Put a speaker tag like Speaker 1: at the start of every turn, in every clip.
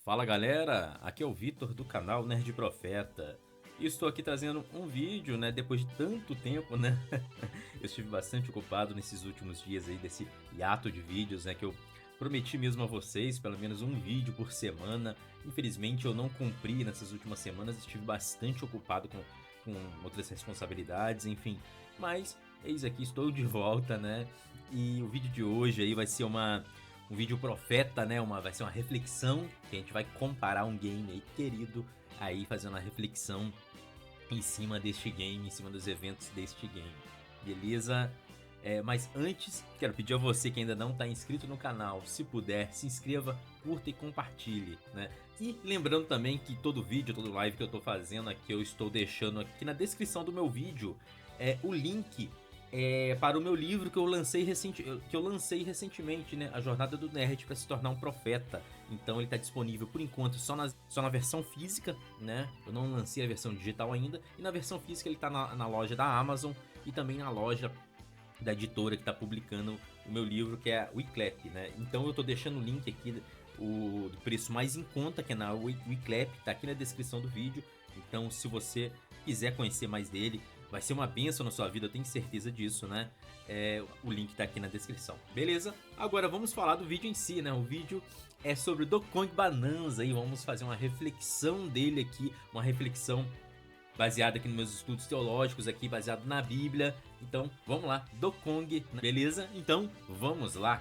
Speaker 1: Fala galera, aqui é o Vitor do canal Nerd Profeta e estou aqui trazendo um vídeo, né, depois de tanto tempo, né, eu estive bastante ocupado nesses últimos dias aí desse hiato de vídeos, né, que eu prometi mesmo a vocês, pelo menos um vídeo por semana. Infelizmente eu não cumpri nessas últimas semanas, estive bastante ocupado com outras responsabilidades, enfim, mas eis aqui, estou de volta, né, e o vídeo de hoje aí vai ser um vídeo profeta, né? Vai ser uma reflexão que a gente vai comparar um game aí querido, aí fazendo uma reflexão em cima deste game, em cima dos eventos deste game, beleza? Mas antes, quero pedir a você que ainda não está inscrito no canal, se puder, se inscreva, curta e compartilhe, né? E lembrando também que todo vídeo, todo live que eu estou fazendo aqui, eu estou deixando aqui na descrição do meu vídeo o link para o meu livro que eu lancei recentemente, né? A Jornada do Nerd para se tornar um profeta. Então ele está disponível por enquanto só na versão física, né? Eu não lancei a versão digital ainda. E na versão física ele está na loja da Amazon e também na loja da editora que está publicando o meu livro, que é a Wiclap, né? Então eu tô deixando o link aqui do preço mais em conta, que é na Wiclap, tá aqui na descrição do vídeo. Então se você quiser conhecer mais dele, vai ser uma benção na sua vida, eu tenho certeza disso, né? O link tá aqui na descrição, beleza? Agora vamos falar do vídeo em si, né? O vídeo é sobre o Dokong Bananza e vamos fazer uma reflexão dele aqui, uma reflexão baseado aqui nos meus estudos teológicos, aqui baseado na Bíblia. Então vamos lá, Dokong, beleza? Então vamos lá.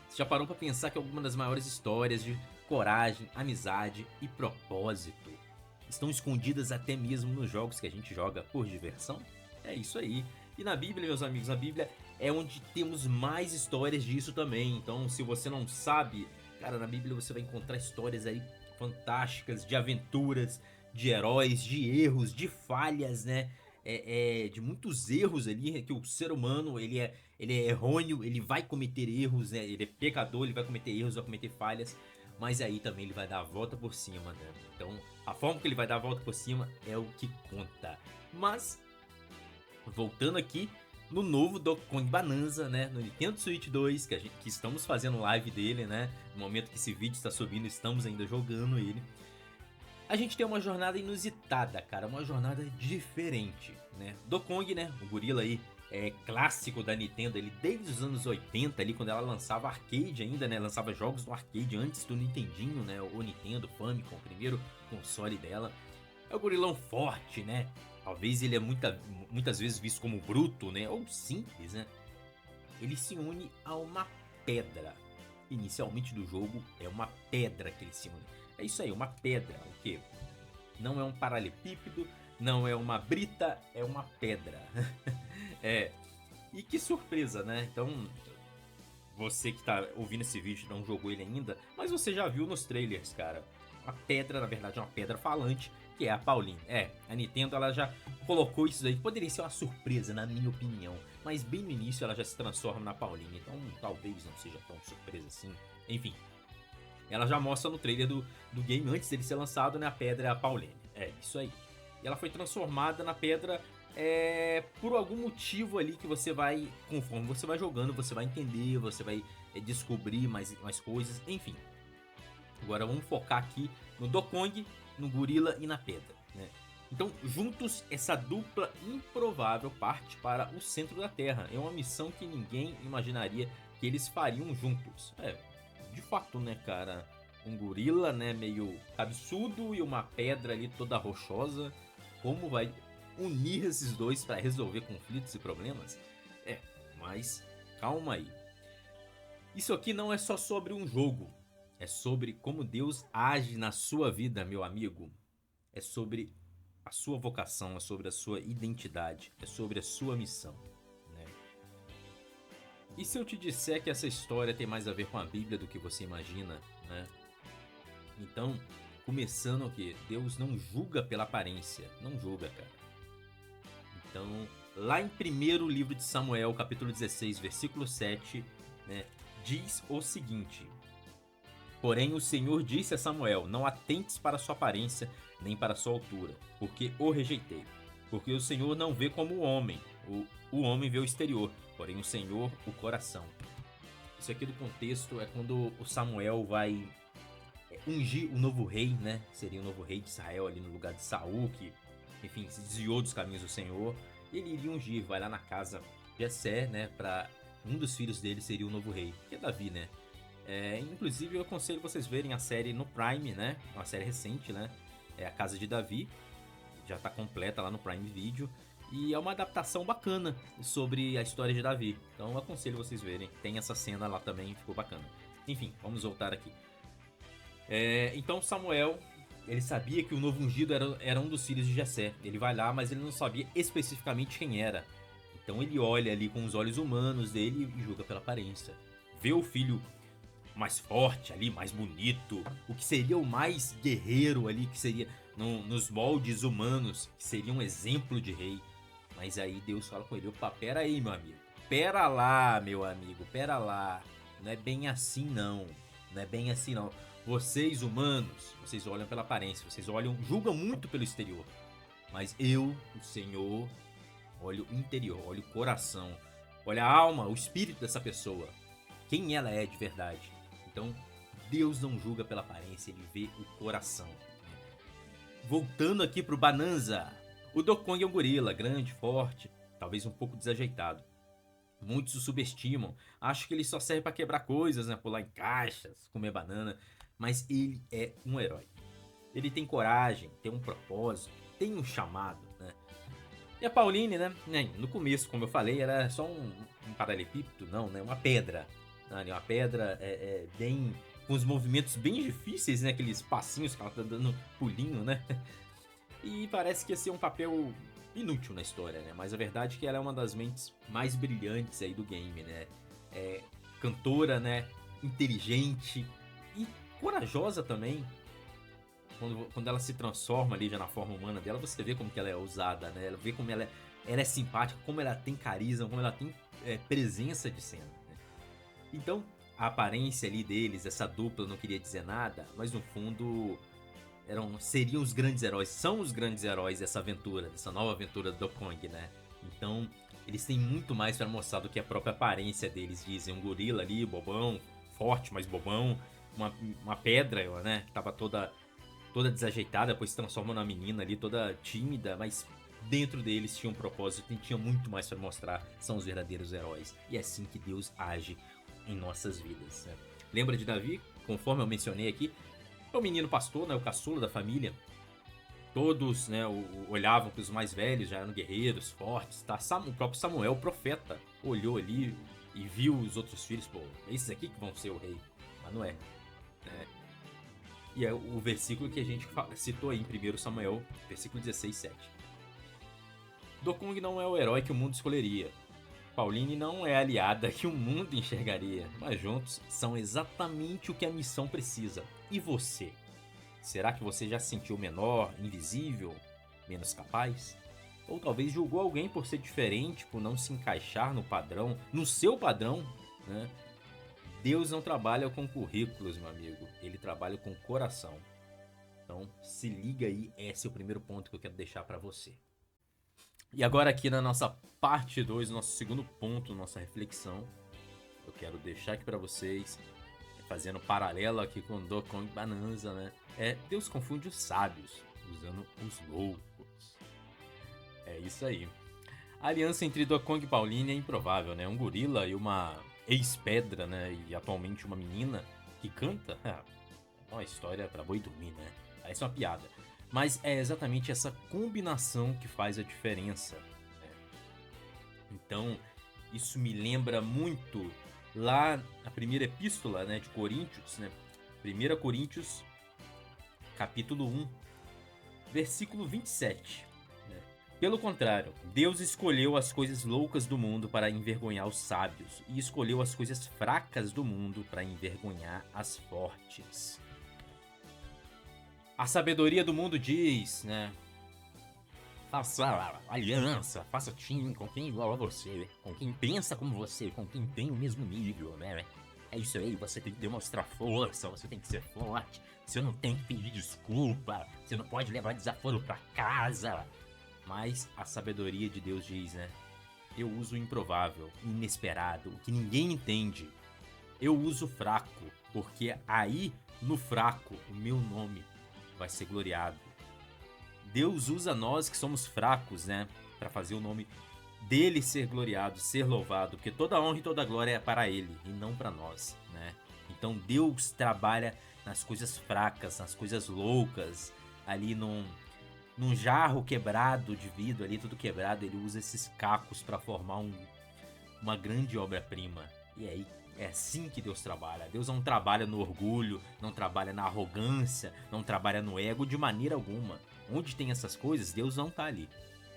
Speaker 1: Você já parou para pensar que algumas das maiores histórias de coragem, amizade e propósito estão escondidas até mesmo nos jogos que a gente joga por diversão? É isso aí. E na Bíblia, meus amigos, na Bíblia é onde temos mais histórias disso também. Então, se você não sabe, cara, na Bíblia você vai encontrar histórias aí fantásticas de aventuras, de heróis, de erros, de falhas, né? De muitos erros ali, que o ser humano, ele é errôneo, ele vai cometer erros, né? Ele é pecador, ele vai cometer erros, vai cometer falhas. Mas aí também ele vai dar a volta por cima, né? Então, a forma que ele vai dar a volta por cima é o que conta. Mas voltando aqui no novo Dokong Bananza, né, no Nintendo Switch 2, que estamos fazendo live dele, né, no momento que esse vídeo está subindo, estamos ainda jogando ele. A gente tem uma jornada inusitada, cara, uma jornada diferente, né. Dokong, né, o gorila aí, clássico da Nintendo, ele desde os anos 80 ali, quando ela lançava arcade ainda, né, lançava jogos no arcade antes do Nintendinho, né, o Nintendo Famicom, o primeiro console dela. É o gorilão forte, né? Talvez ele é muitas vezes visto como bruto, né? Ou simples, né? Ele se une a uma pedra. Inicialmente do jogo é uma pedra que ele se une. É isso aí, uma pedra. O quê? Não é um paralelepípedo, não é uma brita, é uma pedra. E que surpresa, né? Então, você que tá ouvindo esse vídeo não jogou ele ainda, mas você já viu nos trailers, cara. Uma pedra, na verdade, é uma pedra falante, que é a Pauline. A Nintendo ela já colocou isso aí. Poderia ser uma surpresa, na minha opinião. Mas bem no início ela já se transforma na Pauline. Então talvez não seja tão surpresa assim. Enfim, ela já mostra no trailer do game, antes dele ser lançado, né? A pedra é a Pauline. É isso aí. E ela foi transformada na pedra por algum motivo ali que você vai, conforme você vai jogando, você vai entender, você vai descobrir mais coisas, enfim. Agora vamos focar aqui no Dokong, no gorila e na pedra, né? Então, juntos, essa dupla improvável parte para o centro da Terra. É uma missão que ninguém imaginaria que eles fariam juntos. De fato, né, cara? Um gorila, né, meio cabeçudo e uma pedra ali toda rochosa. Como vai unir esses dois para resolver conflitos e problemas? Mas calma aí. Isso aqui não é só sobre um jogo. É sobre como Deus age na sua vida, meu amigo. É sobre a sua vocação, é sobre a sua identidade, é sobre a sua missão, né? E se eu te disser que essa história tem mais a ver com a Bíblia do que você imagina, né? Então, começando aqui, Deus não julga pela aparência, não julga, cara. Então, lá em primeiro livro de Samuel, capítulo 16, versículo 7, né, diz o seguinte: porém o Senhor disse a Samuel, não atentes para sua aparência, nem para sua altura, porque o rejeitei. Porque o Senhor não vê como o homem, o homem vê o exterior, porém o Senhor o coração. Isso aqui do contexto é quando o Samuel vai ungir o novo rei, né? Seria o novo rei de Israel ali no lugar de Saul, que, enfim, se desviou dos caminhos do Senhor. Ele iria ungir, vai lá na casa de Jessé, né? Para um dos filhos dele seria o novo rei, que é Davi, né? Inclusive eu aconselho vocês verem a série no Prime, né? Uma série recente, né? É A Casa de Davi, já tá completa lá no Prime Video. E é uma adaptação bacana sobre a história de Davi. Então eu aconselho vocês verem. Tem essa cena lá também, ficou bacana. Enfim, vamos voltar aqui. Então Samuel, ele sabia que o novo ungido era um dos filhos de Jessé. Ele vai lá, mas ele não sabia especificamente quem era. Então ele olha ali com os olhos humanos dele e julga pela aparência. Vê o filho mais forte ali, mais bonito, o que seria o mais guerreiro ali, que seria nos moldes humanos, que seria um exemplo de rei. Mas aí Deus fala com ele: opa, pera aí, meu amigo. Pera lá, meu amigo, pera lá. Não é bem assim não. Não é bem assim não. Vocês humanos, vocês olham pela aparência, vocês julgam muito pelo exterior. Mas eu, o Senhor, olho o interior, olho o coração, olho a alma, o espírito dessa pessoa. Quem ela é de verdade. Então, Deus não julga pela aparência, ele vê o coração. Voltando aqui pro Bananza. O Dokong é um gorila, grande, forte, talvez um pouco desajeitado. Muitos o subestimam, acham que ele só serve para quebrar coisas, né? Pular em caixas, comer banana. Mas ele é um herói. Ele tem coragem, tem um propósito, tem um chamado, né? E a Pauline, né? No começo, como eu falei, era só um paralelepípedo, não, né? Uma pedra. Uma pedra bem... com os movimentos bem difíceis, né? Aqueles passinhos que ela tá dando pulinho, né? E parece que ia ser um papel inútil na história, né? Mas a verdade é que ela é uma das mentes mais brilhantes aí do game, né? Cantora, né? Inteligente e corajosa também. Quando ela se transforma ali já na forma humana dela, você vê como que ela é ousada, né? Ela vê como ela é simpática, como ela tem carisma, como ela tem presença de cena, né? Então, a aparência ali deles, essa dupla não queria dizer nada, mas no fundo seriam os grandes heróis, são os grandes heróis dessa aventura, dessa nova aventura do Dokong, né? Então, eles têm muito mais para mostrar do que a própria aparência deles. Dizem um gorila ali, bobão, forte, mas bobão, uma pedra, né? Tava toda desajeitada, depois se transforma numa menina ali, toda tímida, mas dentro deles tinha um propósito e tinha muito mais para mostrar. São os verdadeiros heróis. E é assim que Deus age em nossas vidas, né? Lembra de Davi? Conforme eu mencionei aqui, é o menino pastor, né, o caçula da família. Todos, né, olhavam para os mais velhos, já eram guerreiros, fortes, tá? O próprio Samuel, o profeta, olhou ali e viu os outros filhos, pô, esses aqui que vão ser o rei. Mas não é, né? E é o versículo que a gente citou aí em 1 Samuel, versículo 16, 7. Dokong não é o herói que o mundo escolheria. Pauline não é a aliada que o mundo enxergaria, mas juntos são exatamente o que a missão precisa. E você? Será que você já se sentiu menor, invisível, menos capaz? Ou talvez julgou alguém por ser diferente, por não se encaixar no padrão, no seu padrão, né? Deus não trabalha com currículos, meu amigo. Ele trabalha com coração. Então, se liga aí, esse é o primeiro ponto que eu quero deixar para você. E agora aqui na nossa parte 2, nosso segundo ponto, nossa reflexão, eu quero deixar aqui para vocês, fazendo paralelo aqui com Dokong Bananza, né? Deus confunde os sábios, usando os loucos. É isso aí. A aliança entre Dokong e Pauline é improvável, né? Um gorila e uma ex-pedra, né? E atualmente uma menina que canta. É uma história pra boi dormir, né? Parece uma piada. Mas é exatamente essa combinação que faz a diferença, né? Então, isso me lembra muito lá na primeira epístola, né, de Coríntios, né? 1 Coríntios, capítulo 1, versículo 27. Né? Pelo contrário, Deus escolheu as coisas loucas do mundo para envergonhar os sábios e escolheu as coisas fracas do mundo para envergonhar as fortes. A sabedoria do mundo diz, né? Faça aliança, faça time com quem é igual a você, com quem pensa como você, com quem tem o mesmo nível, né? É isso aí, você tem que demonstrar força, você tem que ser forte, você não tem que pedir desculpa, você não pode levar desaforo pra casa. Mas a sabedoria de Deus diz, né? eu uso o improvável, o inesperado, o que ninguém entende. Eu uso o fraco, porque aí, no fraco, o meu nome vai ser gloriado. Deus usa nós que somos fracos, né, para fazer o nome dele ser gloriado, ser louvado, porque toda honra e toda glória é para ele e não para nós, né? Então Deus trabalha nas coisas fracas, nas coisas loucas, ali num jarro quebrado de vidro, ali tudo quebrado, ele usa esses cacos para formar uma grande obra-prima. E aí é assim que Deus trabalha. Deus não trabalha no orgulho, não trabalha na arrogância, não trabalha no ego de maneira alguma. Onde tem essas coisas, Deus não tá ali.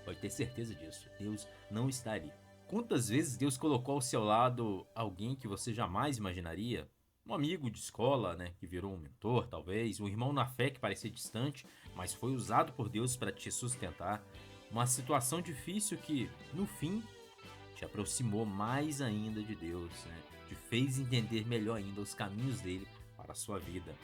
Speaker 1: Pode ter certeza disso. Deus não está ali. Quantas vezes Deus colocou ao seu lado alguém que você jamais imaginaria? Um amigo de escola, né, que virou um mentor, talvez, um irmão na fé que parecia distante, mas foi usado por Deus para te sustentar. Uma situação difícil que, no fim, te aproximou mais ainda de Deus, né? Te fez entender melhor ainda os caminhos dele para a sua vida.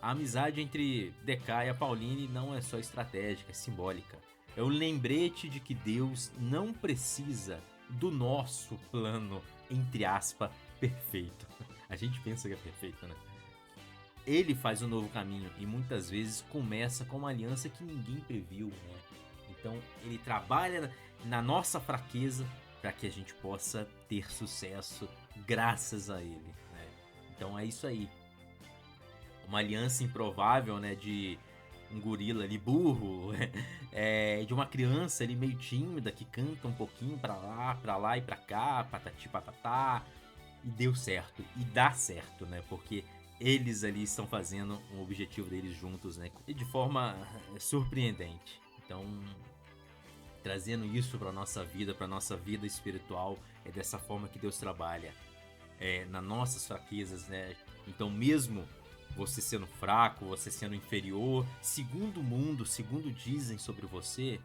Speaker 1: A amizade entre DK e a Pauline não é só estratégica, é simbólica. É o lembrete de que Deus não precisa do nosso plano, entre aspas, perfeito. A gente pensa que é perfeito, né? Ele faz um novo caminho e muitas vezes começa com uma aliança que ninguém previu, né? Então ele trabalha na nossa fraqueza para que a gente possa ter sucesso graças a ele, né? Então é isso aí. Uma aliança improvável, né, de um gorila ali burro, de uma criança ali meio tímida que canta um pouquinho pra lá e pra cá, patati patatá, e deu certo, e dá certo, né, porque eles ali estão fazendo um objetivo deles juntos, né, e de forma surpreendente. Então, trazendo isso pra nossa vida espiritual, é dessa forma que Deus trabalha, nas nossas fraquezas, né, então mesmo você sendo fraco, você sendo inferior, segundo o mundo, segundo dizem sobre você,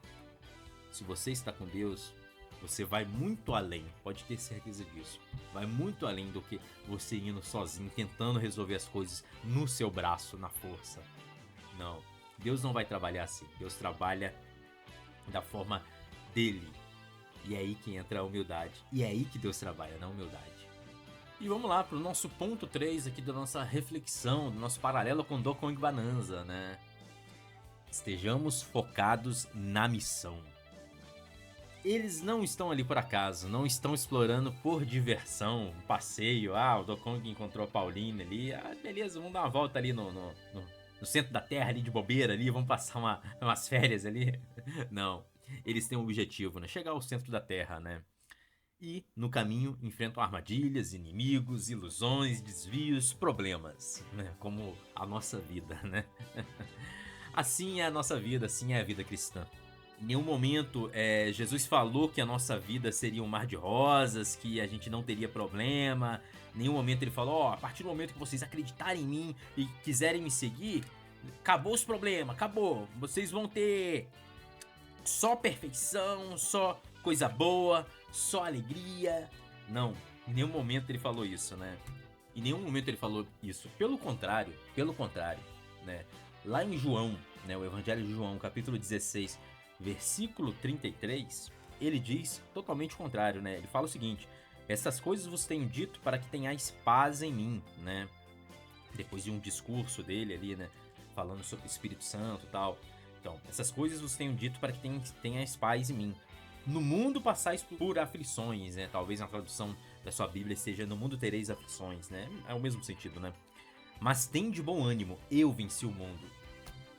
Speaker 1: se você está com Deus, você vai muito além, pode ter certeza disso. Vai muito além do que você indo sozinho, tentando resolver as coisas no seu braço, na força. Não, Deus não vai trabalhar assim. Deus trabalha da forma dele. E é aí que entra a humildade. E é aí que Deus trabalha, na humildade. E vamos lá pro nosso ponto 3 aqui da nossa reflexão, do nosso paralelo com Dokkan Bananza, né? Estejamos focados na missão. Eles não estão ali por acaso, não estão explorando por diversão, um passeio. O Dokkan encontrou a Pauline ali. Beleza, vamos dar uma volta ali no centro da Terra, ali de bobeira, ali, vamos passar umas férias ali. Não, eles têm um objetivo, né? Chegar ao centro da Terra, né? E, no caminho, enfrentam armadilhas, inimigos, ilusões, desvios, problemas, né? Como a nossa vida, né? Assim é a nossa vida, assim é a vida cristã. Em nenhum momento Jesus falou que a nossa vida seria um mar de rosas, que a gente não teria problema. Em nenhum momento ele falou, a partir do momento que vocês acreditarem em mim e quiserem me seguir, acabou os problemas, acabou. Vocês vão ter só perfeição, só coisa boa, só alegria. Não, em nenhum momento ele falou isso, né? Em nenhum momento ele falou isso. Pelo contrário, né? Lá em João, né, o Evangelho de João, capítulo 16, versículo 33, ele diz totalmente o contrário, né? Ele fala o seguinte: essas coisas vos tenho dito para que tenhais paz em mim, né? Depois de um discurso dele ali, né, falando sobre o Espírito Santo e tal. Então, essas coisas vos tenho dito para que tenhais paz em mim. No mundo passais por aflições, né? Talvez na tradução da sua Bíblia seja no mundo tereis aflições, né? É o mesmo sentido, né? Mas tem de bom ânimo, eu venci o mundo.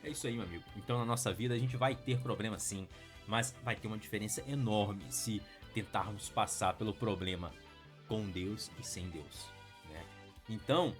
Speaker 1: É isso aí, meu amigo. Então na nossa vida a gente vai ter problemas sim, mas vai ter uma diferença enorme se tentarmos passar pelo problema com Deus e sem Deus, né? Então,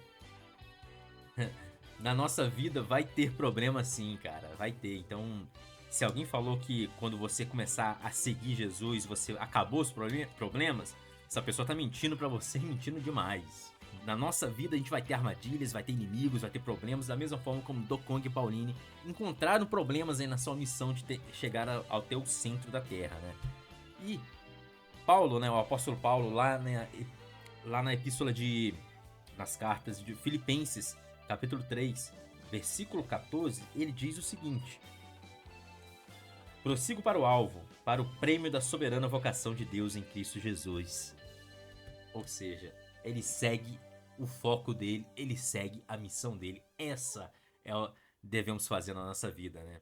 Speaker 1: na nossa vida vai ter problema sim, cara, vai ter. Então, se alguém falou que quando você começar a seguir Jesus, você acabou os problemas, essa pessoa tá mentindo pra você, mentindo demais. Na nossa vida a gente vai ter armadilhas, vai ter inimigos, vai ter problemas, da mesma forma como Dokkan e Pauline encontraram problemas aí na sua missão de chegar ao teu centro da Terra, né? E Paulo, né, o apóstolo Paulo, lá na epístola nas cartas de Filipenses, capítulo 3, versículo 14, ele diz o seguinte: Prossigo para o alvo, para o prêmio da soberana vocação de Deus em Cristo Jesus. Ou seja, ele segue o foco dele, ele segue a missão dele. Essa é o que devemos fazer na nossa vida, né?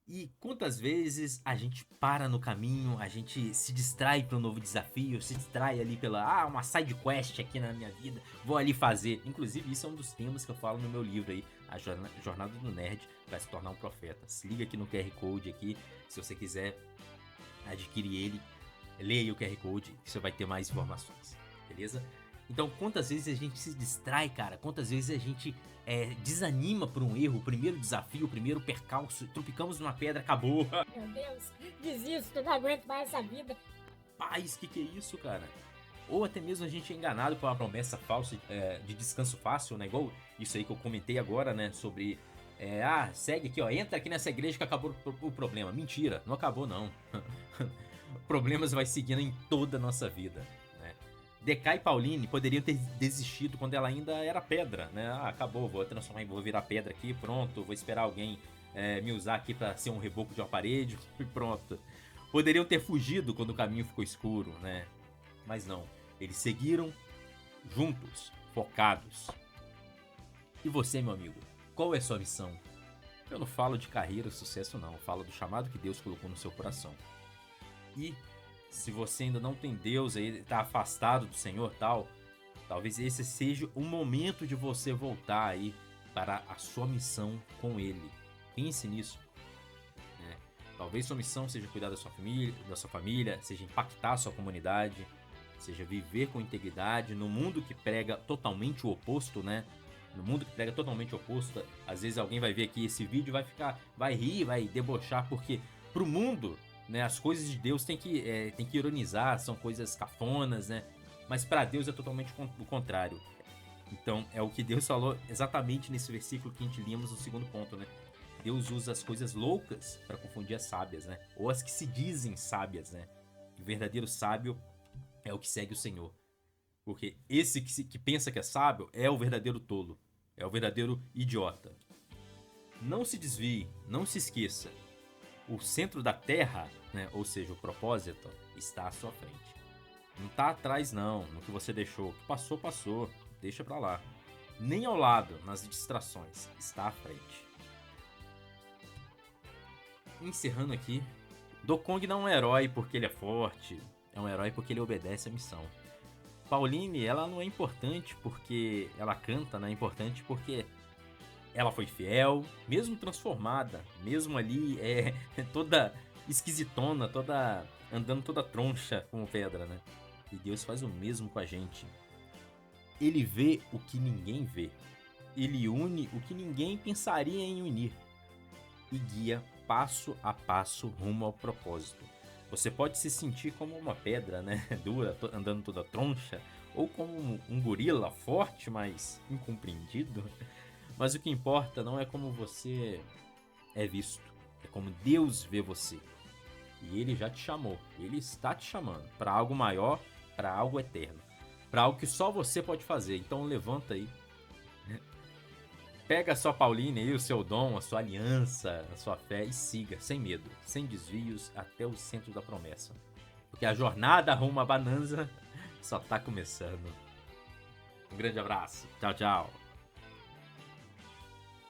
Speaker 1: E quantas vezes a gente para no caminho, a gente se distrai para um novo desafio, se distrai ali pela, uma side quest aqui na minha vida, vou ali fazer. Inclusive isso é um dos temas que eu falo no meu livro aí, a Jornada do Nerd para se tornar um profeta. Se liga aqui no QR Code aqui, se você quiser adquirir ele, leia o QR Code que você vai ter mais informações, beleza? Então quantas vezes a gente se distrai, cara, quantas vezes a gente desanima por um erro, o primeiro desafio, o primeiro percalço, tropicamos numa pedra, acabou.
Speaker 2: Meu Deus, desisto, não aguento mais essa vida.
Speaker 1: Paz, que é isso, cara? Ou até mesmo a gente é enganado por uma promessa falsa de descanso fácil, né? Igual isso aí que eu comentei agora, né? Sobre, segue aqui, ó, entra aqui nessa igreja que acabou o problema. Mentira, não acabou não. Problemas vai seguindo em toda a nossa vida. DK e Pauline poderiam ter desistido quando ela ainda era pedra, né? Acabou, vou transformar, vou virar pedra aqui, pronto, vou esperar alguém me usar aqui pra ser um reboco de uma parede e pronto. Poderiam ter fugido quando o caminho ficou escuro, né? Mas não, eles seguiram juntos, focados. E você, meu amigo, qual é a sua missão? Eu não falo de carreira, sucesso não, eu falo do chamado que Deus colocou no seu coração. E se você ainda não tem Deus aí, tá afastado do Senhor tal, talvez esse seja o momento de você voltar aí para a sua missão com Ele. Pense nisso. Talvez sua missão seja cuidar da sua família, seja impactar a sua comunidade, seja viver com integridade no mundo que prega totalmente o oposto, né? No mundo que prega totalmente o oposto, às vezes alguém vai ver aqui esse vídeo e vai rir, vai debochar, porque pro mundo, né, as coisas de Deus tem que ironizar, são coisas cafonas, né? Mas para Deus é totalmente o contrário. Então é o que Deus falou exatamente nesse versículo que a gente lemos no segundo ponto, né? Deus usa as coisas loucas para confundir as sábias, né? Ou as que se dizem sábias, né? O verdadeiro sábio é o que segue o Senhor. Porque esse que pensa que é sábio é o verdadeiro tolo, é o verdadeiro idiota. Não se desvie, não se esqueça. O centro da terra, né, ou seja, o propósito, está à sua frente. Não está atrás não, no que você deixou. O que passou, passou. Deixa pra lá. Nem ao lado, nas distrações. Está à frente. Encerrando aqui. Dokong não é um herói porque ele é forte. É um herói porque ele obedece a missão. Pauline, ela não é importante porque ela canta, não é importante porque ela foi fiel, mesmo transformada, mesmo ali toda esquisitona, andando toda troncha como pedra, né? E Deus faz o mesmo com a gente. Ele vê o que ninguém vê. Ele une o que ninguém pensaria em unir. E guia passo a passo rumo ao propósito. Você pode se sentir como uma pedra, né? Dura, andando toda troncha. Ou como um gorila forte, mas incompreendido. Mas o que importa não é como você é visto. É como Deus vê você. E Ele já te chamou. Ele está te chamando para algo maior, para algo eterno. Para algo que só você pode fazer. Então levanta aí. Pega a sua Pauline aí, o seu dom, a sua aliança, a sua fé e siga, sem medo, sem desvios, até o centro da promessa. Porque a jornada rumo à Bonanza só tá começando. Um grande abraço. Tchau, tchau.